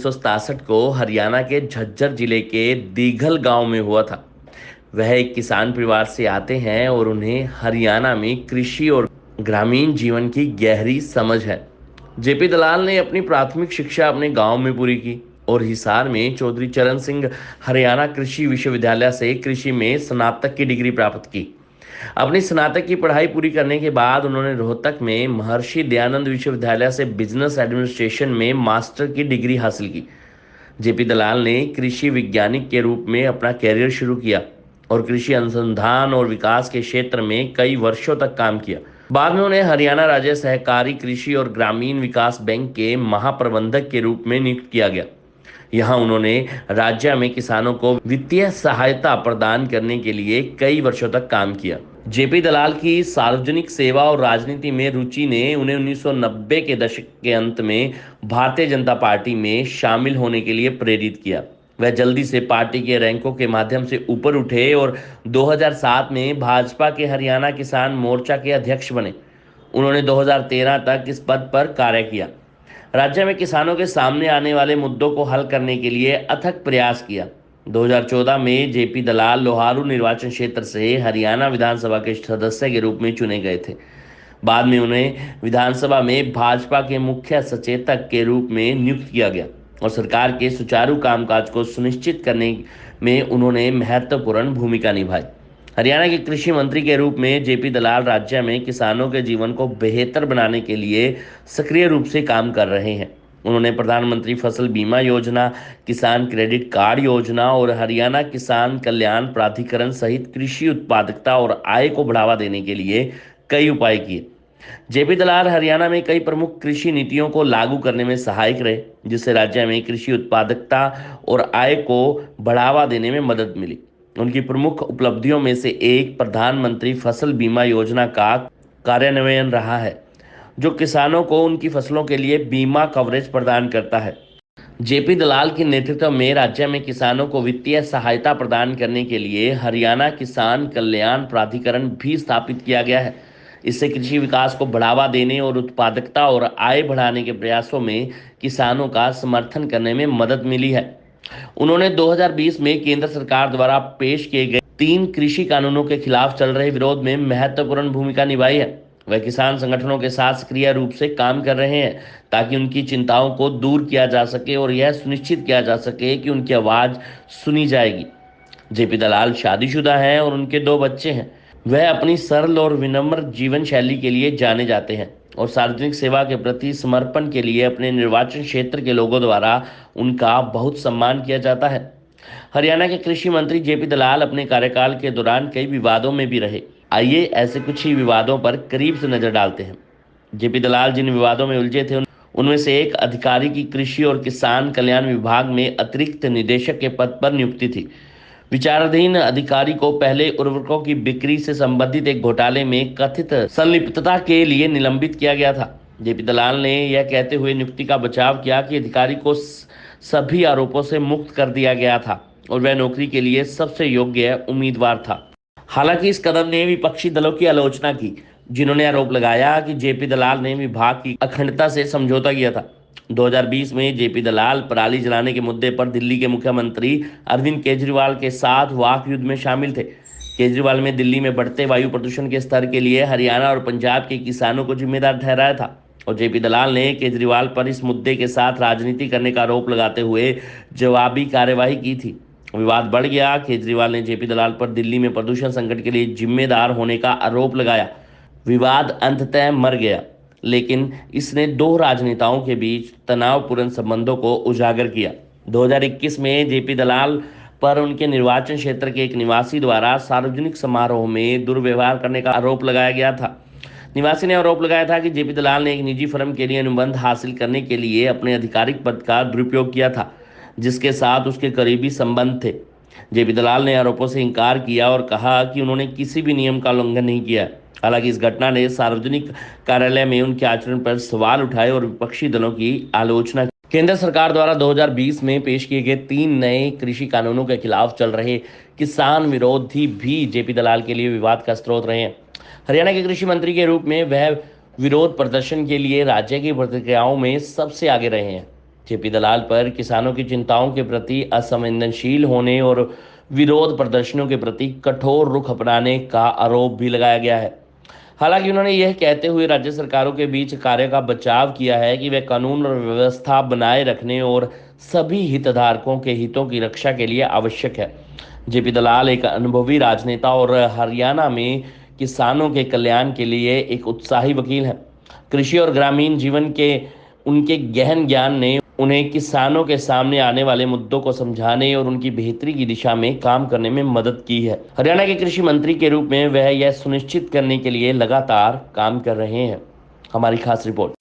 1967 को हरियाणा के झज्जर जिले के दीघल गांव में हुआ था। वह एक किसान परिवार से आते हैं और उन्हें हरियाणा में कृषि और ग्रामीण जीवन की गहरी समझ है। जेपी दलाल ने अपनी प्राथमिक शिक्षा अपने गांव में पूरी की और हिसार में चौधरी चरण सिंह हरियाणा कृषि विश्वविद्यालय से कृषि में स्नातक की डिग्री प्राप्त की। अपनी स्नातक की पढ़ाई पूरी करने के बाद उन्होंने रोहतक में महर्षि दयानंद विश्वविद्यालय से बिजनेस एडमिनिस्ट्रेशन में मास्टर की डिग्री हासिल की। जेपी दलाल ने कृषि वैज्ञानिक के रूप में अपना कैरियर शुरू किया और कृषि अनुसंधान और विकास के क्षेत्र में कई वर्षों तक काम किया। बाद में उन्हें हरियाणा राज्य सहकारी कृषि और ग्रामीण विकास बैंक के महाप्रबंधक के रूप में नियुक्त किया गया। यहाँ उन्होंने राज्य में किसानों को वित्तीय सहायता प्रदान करने के लिए कई वर्षों तक काम किया। जेपी दलाल की सार्वजनिक सेवा और राजनीति में रुचि ने उन्हें 1990 के दशक के अंत में भारतीय जनता पार्टी में शामिल होने के लिए प्रेरित किया। वह जल्दी से पार्टी के रैंकों के माध्यम से ऊपर उठे और 2007 में भाजपा के हरियाणा किसान मोर्चा के अध्यक्ष बने। उन्होंने 2013 तक इस पद पर कार्य किया। राज्य में किसानों के सामने आने वाले मुद्दों को हल करने के लिए अथक प्रयास किया। 2014 में जेपी दलाल लोहारू निर्वाचन क्षेत्र से हरियाणा विधानसभा के सदस्य के रूप में चुने गए थे। बाद में उन्हें विधानसभा में भाजपा के मुख्य सचेतक के रूप में नियुक्त किया गया और सरकार के सुचारू कामकाज को सुनिश्चित करने में उन्होंने महत्वपूर्ण भूमिका निभाई। हरियाणा के कृषि मंत्री के रूप में जेपी दलाल राज्य में किसानों के जीवन को बेहतर बनाने के लिए सक्रिय रूप से काम कर रहे हैं। उन्होंने प्रधानमंत्री फसल बीमा योजना, किसान क्रेडिट कार्ड योजना और हरियाणा किसान कल्याण प्राधिकरण सहित कृषि उत्पादकता और आय को बढ़ावा देने के लिए कई उपाय किए। जेपी दलाल हरियाणा में कई प्रमुख कृषि नीतियों को लागू करने में सहायक रहे, जिससे राज्य में कृषि उत्पादकता और आय को बढ़ावा देने में मदद मिली। उनकी प्रमुख उपलब्धियों में से एक प्रधानमंत्री फसल बीमा योजना का कार्यान्वयन रहा है, जो किसानों को उनकी फसलों के लिए बीमा कवरेज प्रदान करता है। जेपी दलाल के नेतृत्व में राज्य में किसानों को वित्तीय सहायता प्रदान करने के लिए हरियाणा किसान कल्याण प्राधिकरण भी स्थापित किया गया है। इससे कृषि विकास को बढ़ावा देने और उत्पादकता और आय बढ़ाने के प्रयासों में किसानों का समर्थन करने में मदद मिली है। उन्होंने 2020 में केंद्र सरकार द्वारा पेश किए गए 3 कृषि कानूनों के खिलाफ चल रहे विरोध में महत्वपूर्ण भूमिका निभाई है। वह किसान संगठनों के साथ सक्रिय रूप से काम कर रहे हैं ताकि उनकी चिंताओं को दूर किया जा सके और यह सुनिश्चित किया जा सके कि उनकी आवाज सुनी जाएगी। जेपी दलाल शादीशुदा हैं और उनके 2 बच्चे हैं। वह अपनी सरल और विनम्र जीवन शैली के लिए जाने जाते हैं और सार्वजनिक सेवा के प्रति समर्पण के लिए अपने निर्वाचन क्षेत्र के लोगों द्वारा उनका बहुत सम्मान किया जाता है। हरियाणा के कृषि मंत्री जेपी दलाल अपने कार्यकाल के दौरान कई विवादों में भी रहे। आइए ऐसे कुछ ही विवादों पर करीब से नजर डालते हैं। जेपी दलाल जिन विवादों में उलझे थे उनमें से एक अधिकारी की कृषि और किसान कल्याण विभाग में अतिरिक्त निदेशक के पद पर नियुक्ति थी। विचाराधीन अधिकारी को पहले उर्वरकों की बिक्री से संबंधित एक घोटाले में कथित संलिप्तता के लिए निलंबित किया गया था। जेपी दलाल ने यह कहते हुए नियुक्ति का बचाव किया कि अधिकारी को सभी आरोपों से मुक्त कर दिया गया था और वह नौकरी के लिए सबसे योग्य उम्मीदवार था। हालांकि इस कदम ने विपक्षी दलों की आलोचना की, जिन्होंने आरोप लगाया कि जेपी दलाल ने विभाग की अखंडता से समझौता किया था। 2020 में जेपी दलाल पराली जलाने के मुद्दे पर दिल्ली के मुख्यमंत्री अरविंद केजरीवाल के साथ वाक युद्ध में शामिल थे। केजरीवाल में दिल्ली में बढ़ते वायु प्रदूषण के स्तर के लिए हरियाणा और पंजाब के किसानों को जिम्मेदार ठहराया था और जेपी दलाल ने केजरीवाल पर इस मुद्दे के साथ राजनीति करने का आरोप लगाते हुए जवाबी कार्यवाही की थी। विवाद बढ़ गया। केजरीवाल ने जेपी दलाल पर दिल्ली में प्रदूषण संकट के लिए जिम्मेदार होने का आरोप लगाया। विवाद अंततः मर गया, लेकिन इसने 2 राजनेताओं के बीच तनावपूर्ण संबंधों को उजागर किया। 2021 में जेपी दलाल पर उनके निर्वाचन क्षेत्र के एक निवासी द्वारा सार्वजनिक समारोह में दुर्व्यवहार करने का आरोप लगाया गया था। निवासी ने आरोप लगाया था कि जेपी दलाल ने एक निजी फर्म के लिए अनुबंध हासिल करने के लिए अपने आधिकारिक पद का दुरुपयोग किया था, जिसके साथ उसके करीबी संबंध थे। जेपी दलाल ने आरोपों से इनकार किया और कहा कि उन्होंने किसी भी नियम का उल्लंघन नहीं किया। हालांकि इस घटना ने सार्वजनिक कार्यालय में उनके आचरण पर सवाल उठाए और विपक्षी दलों की आलोचना की। केंद्र सरकार द्वारा 2020 में पेश किए गए 3 नए कृषि कानूनों के खिलाफ चल रहे किसान विरोधी भी जेपी दलाल के लिए विवाद का स्रोत रहे हैं। हरियाणा के कृषि मंत्री के रूप में वह विरोध प्रदर्शन के लिए राज्य की प्रतिक्रियाओं में सबसे आगे रहे हैं। जेपी दलाल पर किसानों की चिंताओं के प्रति असंवेदनशील होने और विरोध प्रदर्शनों के प्रति कठोर रुख अपनाने का आरोप भी लगाया गया है। हालांकि उन्होंने यह कहते हुए राज्य सरकारों के बीच कार्य का बचाव किया है कि वे कानून और व्यवस्था बनाए रखने और सभी हितधारकों के हितों की रक्षा के लिए आवश्यक है। जेपी दलाल एक अनुभवी राजनेता और हरियाणा में किसानों के कल्याण के लिए एक उत्साही वकील हैं। कृषि और ग्रामीण जीवन के उनके गहन ज्ञान ने उन्हें किसानों के सामने आने वाले मुद्दों को समझाने और उनकी बेहतरी की दिशा में काम करने में मदद की है। हरियाणा के कृषि मंत्री के रूप में वह यह सुनिश्चित करने के लिए लगातार काम कर रहे हैं। हमारी खास रिपोर्ट।